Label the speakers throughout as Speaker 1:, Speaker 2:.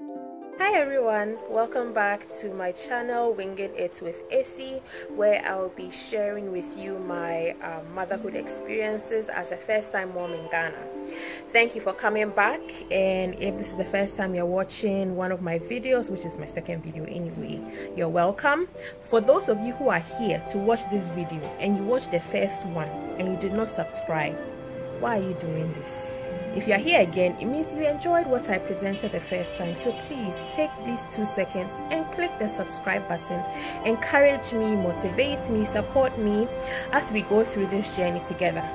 Speaker 1: Hi everyone, welcome back to my channel Winging It with AC, where I'll be sharing with you my motherhood experiences as a first-time mom in Ghana. Thank you for coming back, and if this is the first time you're watching one of my videos, which is my second video anyway, you're welcome. For those of you who are here to watch this video and you watched the first one and you did not subscribe, why are you doing this? If you are here again, it means you enjoyed what I presented the first time. So please take these 2 seconds and click the subscribe button. Encourage me, motivate me, support me as we go through this journey together.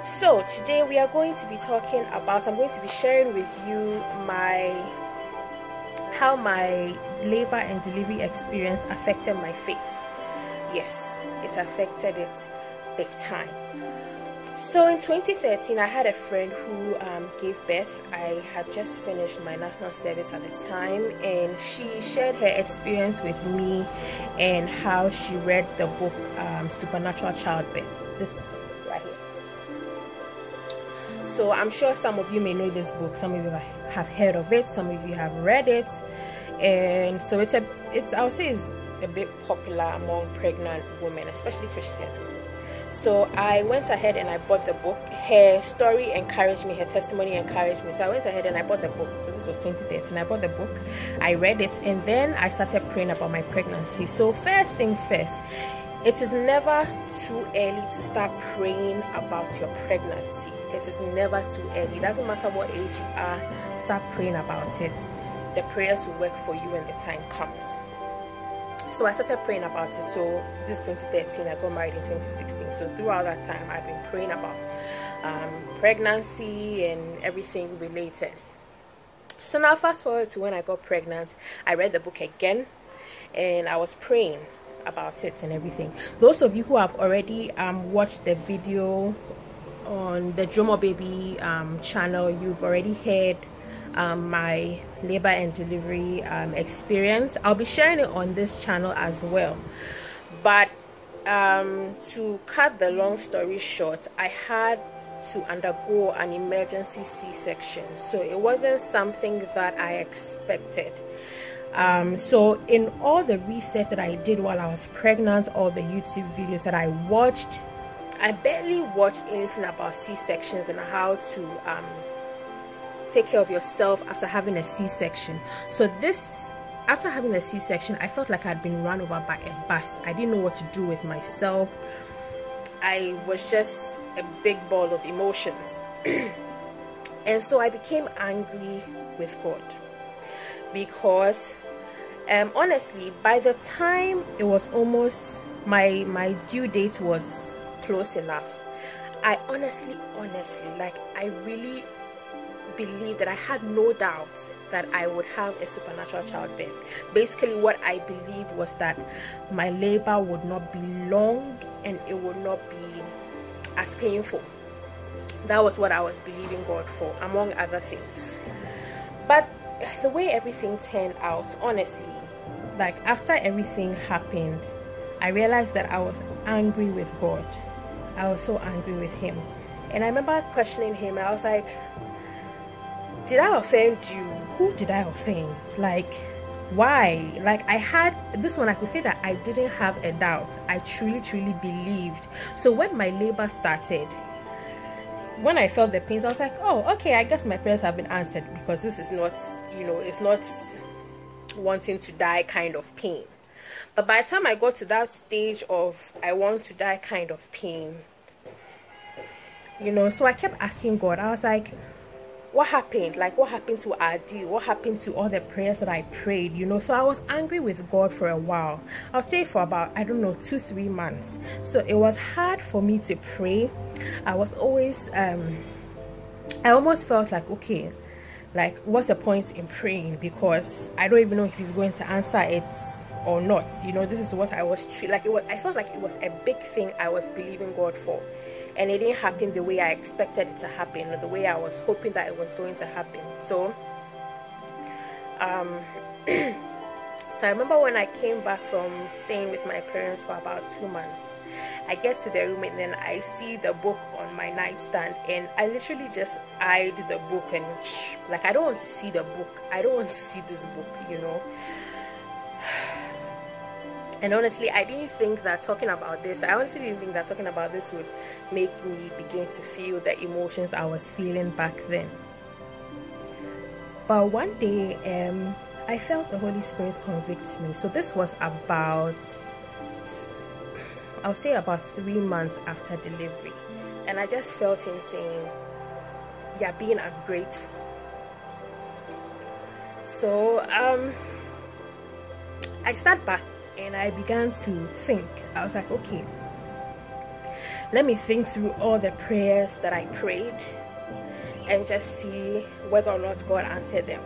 Speaker 1: So today we are going to be talking about, I'm going to be sharing with you how my labor and delivery experience affected my faith. Yes, it affected it big time. So in 2013, I had a friend who gave birth. I had just finished my national service at the time, and she shared her experience with me and how she read the book Supernatural Childbirth. This book right here. So I'm sure some of you may know this book. Some of you have heard of it. Some of you have read it, and so I would say it's a bit popular among pregnant women, especially Christians. So I went ahead and I bought the book. Her story encouraged me, her testimony encouraged me. So I went ahead and I bought the book. So this was 2013. I bought the book, I read it, and then I started praying about my pregnancy. So first things first, it is never too early to start praying about your pregnancy. It is never too early. It doesn't matter what age you are, start praying about it. The prayers will work for you when the time comes. So I started praying about it. So this 2013, I got married in 2016. So throughout that time, I've been praying about pregnancy and everything related. So now fast forward to when I got pregnant, I read the book again and I was praying about it and everything. Those of you who have already watched the video on the Jomo Baby channel, you've already heard my labor and delivery experience. I'll be sharing it on this channel as well, but to cut the long story short, I had to undergo an emergency C-section. So it wasn't something that I expected. So in all the research that I did while I was pregnant, all the YouTube videos that I watched, I barely watched anything about C-sections and how to take care of yourself after having a C-section. So after having a C-section, I felt like I'd been run over by a bus. I didn't know what to do with myself. I was just a big ball of emotions. And so I became angry with God because honestly, by the time it was almost my due date was close enough, I honestly, like, I really believed that I had no doubt that I would have a supernatural childbirth. Basically, what I believed was that my labor would not be long and it would not be as painful. That was what I was believing God for, among other things. But the way everything turned out, honestly, like after everything happened, I realized that I was angry with God. I was so angry with him. And I remember questioning him. I was like, did I offend you? Who did I offend? Like, why? Like, I had this one, I could say that I didn't have a doubt. I truly believed. So when my labor started, when I felt the pains, I was like, oh, okay, I guess my prayers have been answered, because this is not, it's not wanting to die kind of pain. But by the time I got to that stage of I want to die kind of pain, so I kept asking God. I was like, what happened? Like, what happened to our deal? What happened to all the prayers that I prayed? So I was angry with God for a while. I'll say for about, I don't know, 2-3 months. So it was hard for me to pray. I was always I almost felt like, okay, like, what's the point in praying, because I don't even know if he's going to answer it or not. This is what I was like. I felt like it was a big thing I was believing God for, and it didn't happen the way I expected it to happen, or the way I was hoping that it was going to happen. So so I remember when I came back from staying with my parents for about 2 months, I get to the room and then I see the book on my nightstand, and I literally just eyed the book, and like, I don't want to see the book. I don't want to see this book, you know. And honestly, I honestly didn't think that talking about this would make me begin to feel the emotions I was feeling back then. But one day, I felt the Holy Spirit convict me. So this was about, I'll say about 3 months after delivery. And I just felt him saying, "You're being ungrateful." So I sat back and I began to think. I was like, okay, let me think through all the prayers that I prayed and just see whether or not God answered them.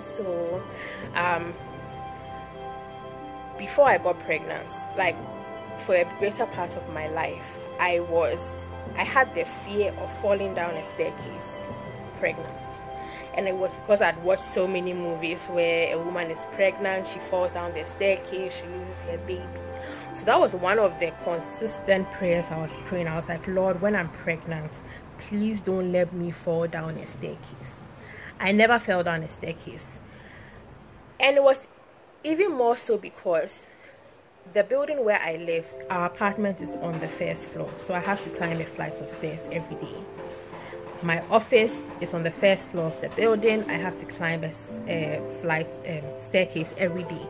Speaker 1: So before I got pregnant, like for a greater part of my life, I had the fear of falling down a staircase pregnant. And it was because I'd watched so many movies where a woman is pregnant, she falls down the staircase, she loses her baby. So that was one of the consistent prayers I was praying. I was like, Lord, when I'm pregnant, please don't let me fall down a staircase. I never fell down a staircase. And it was even more so because the building where I live, our apartment is on the first floor. So I have to climb a flight of stairs every day. My office is on the first floor of the building. I have to climb a staircase every day.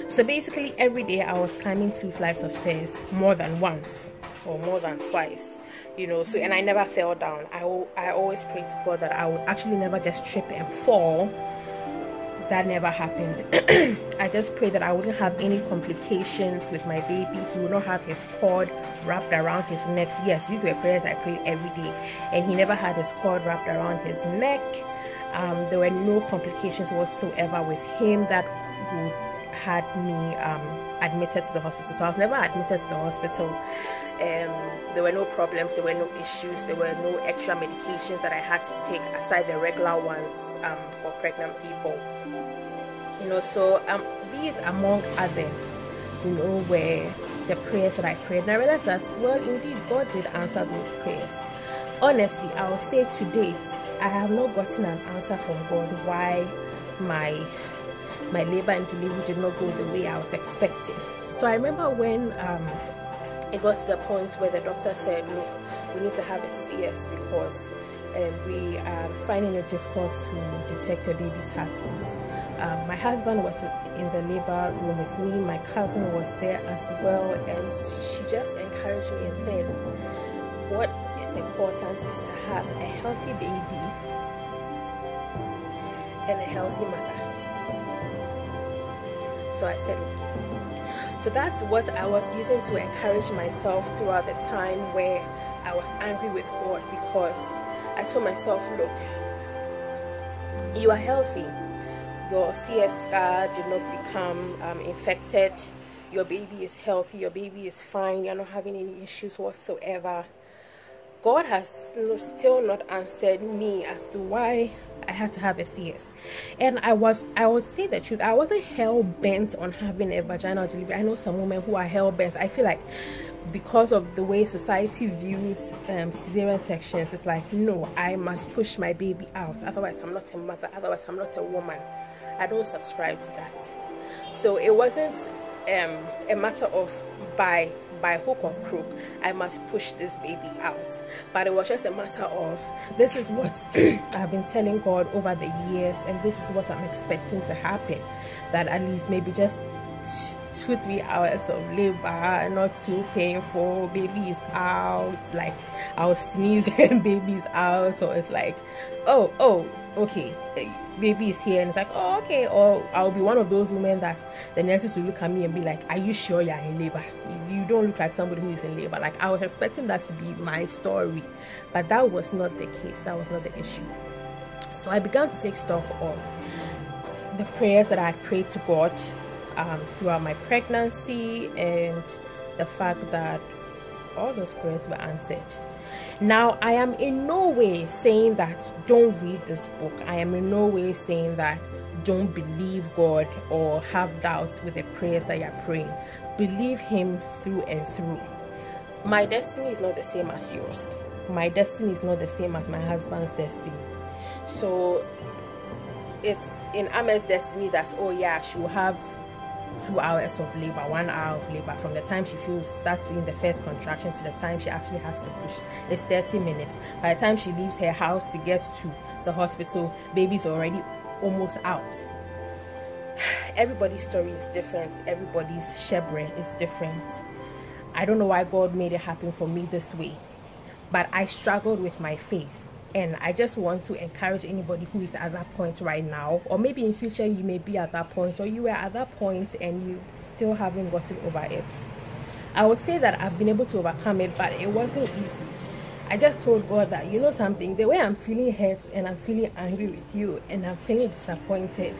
Speaker 1: So basically every day I was climbing 2 flights of stairs more than once or more than twice, you know. So, and I never fell down. I always prayed to God that I would actually never just trip and fall. That never happened. I just prayed that I wouldn't have any complications with my baby. He would not have his cord wrapped around his neck. Yes, these were prayers I prayed every day, and he never had his cord wrapped around his neck. There were no complications whatsoever with him that would had me admitted to the hospital. So I was never admitted to the hospital. There were no problems, there were no issues, there were no extra medications that I had to take aside the regular ones for pregnant people, you know. So these among others, you know, were the prayers that I prayed, and I realized that, well, indeed God did answer those prayers. Honestly, I will say to date I have not gotten an answer from God why my labor and delivery did not go the way I was expecting. So I remember when it got to the point where the doctor said, look, we need to have a CS because we are finding it difficult to detect your baby's heartbeat. My husband was in the labor room with me, my cousin was there as well, and she just encouraged me and said, what is important is to have a healthy baby and a healthy mother. So I said, okay. So that's what I was using to encourage myself throughout the time where I was angry with God, because I told myself, look, you are healthy. Your CS scar did not become infected. Your baby is healthy. Your baby is fine. You're not having any issues whatsoever. God has still not answered me as to why I had to have a CS. And I would say the truth, I wasn't hell-bent on having a vaginal delivery. I know some women who are hell-bent. I feel like because of the way society views cesarean sections, it's like, no, I must push my baby out, otherwise I'm not a mother, otherwise I'm not a woman. I don't subscribe to that. So it wasn't a matter of by hook or crook I must push this baby out, but it was just a matter of, this is what I've been telling God over the years, and this is what I'm expecting to happen, that at least maybe just 2-3 hours of labor, not too painful, baby is out, like I'll sneeze and baby's out, or it's like, oh okay, baby is here, and it's like, oh okay. Or I'll be one of those women that the nurses will look at me and be like, are you sure you're in labor? You don't look like somebody who is in labor. Like, I was expecting that to be my story, but that was not the case. That was not the issue. So I began to take stock of the prayers that I had prayed to God throughout my pregnancy, and the fact that all those prayers were answered. Now, I am in no way saying that don't read this book. I am in no way saying that don't believe God or have doubts with the prayers that you're praying. Believe Him through and through. My destiny is not the same as yours. My destiny is not the same as my husband's destiny. So it's in Ahmed's destiny that, oh yeah, she will have 2 hours of labor, 1 hour of labor. From the time she starts feeling the first contraction to the time she actually has to push, it's 30 minutes. By the time she leaves her house to get to the hospital, baby's already almost out. Everybody's story is different. Everybody's shebre is different. I don't know why God made it happen for me this way, but I struggled with my faith. And I just want to encourage anybody who is at that point right now, or maybe in future you may be at that point, or you were at that point and you still haven't gotten over it. I would say that I've been able to overcome it, but it wasn't easy. I just told God that, you know something, the way I'm feeling hurt and I'm feeling angry with you and I'm feeling disappointed,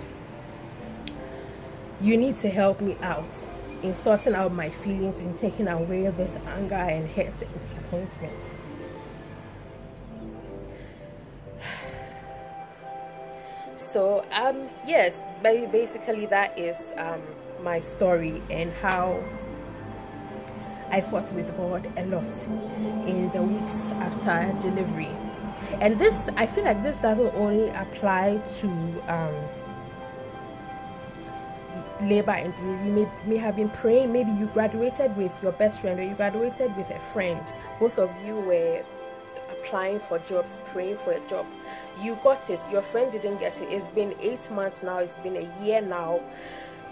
Speaker 1: you need to help me out in sorting out my feelings and taking away this anger and hurt and disappointment. So yes, basically that is my story and how I fought with God a lot in the weeks after delivery. And this, I feel like this doesn't only apply to labor and delivery. You may have been praying, maybe you graduated with your best friend or you graduated with a friend. Both of you were applying for jobs, praying for a job. You got it, your friend didn't get it. It's been 8 months now, it's been a year now,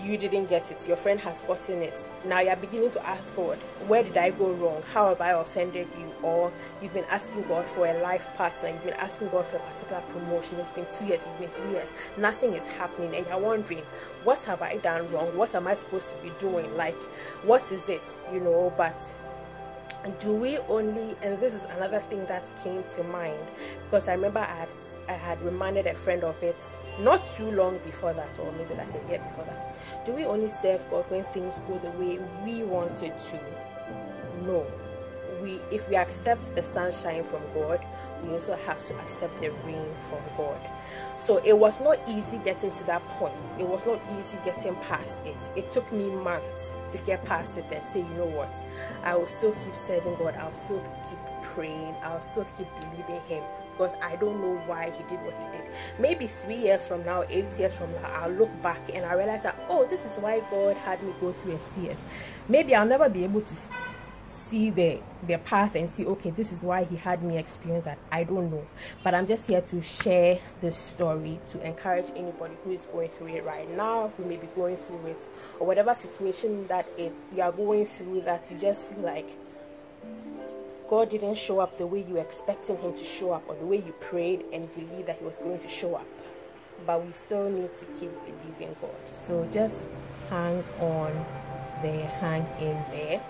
Speaker 1: you didn't get it, your friend has gotten it. Now you're beginning to ask God, where did I go wrong? How have I offended you? Or you've been asking God for a life partner, you've been asking God for a particular promotion. It's been 2 years, it's been 3 years, nothing is happening, and you're wondering, what have I done wrong? What am I supposed to be doing? Like, what is it, you know? But do we only, and this is another thing that came to mind, because I remember I had reminded a friend of it not too long before that, or maybe like a year before that. Do we only serve God when things go the way we want it to? No. If we accept the sunshine from God, we also have to accept the rain from God. So it was not easy getting to that point. It was not easy getting past it. It took me months to get past it and say, you know what, I will still keep serving God, I'll still keep praying, I'll still keep believing Him, because I don't know why He did what He did. Maybe 3 years from now, 8 years from now, I'll look back and I realize that, oh, this is why God had me go through a CS. Maybe I'll never be able to see the path and see, okay, this is why He had me experience that. I don't know, but I'm just here to share this story to encourage anybody who is going through it right now, who may be going through it, or whatever situation that you are going through, that you just feel like God didn't show up the way you expected Him to show up, or the way you prayed and believed that He was going to show up. But we still need to keep believing God. So just hang on there, hang in there.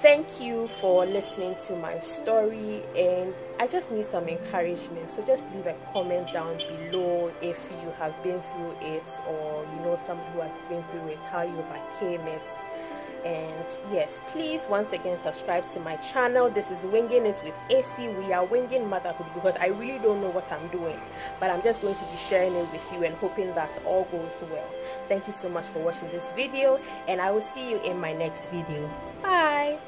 Speaker 1: Thank you for listening to my story, and I just need some encouragement. So just leave a comment down below if you have been through it, or you know somebody who has been through it, how you overcame it. And yes, please once again subscribe to my channel. This is Winging It with AC. We are winging motherhood, because I really don't know what I'm doing, but I'm just going to be sharing it with you and hoping that all goes well. Thank you so much for watching this video, and I will see you in my next video. Bye.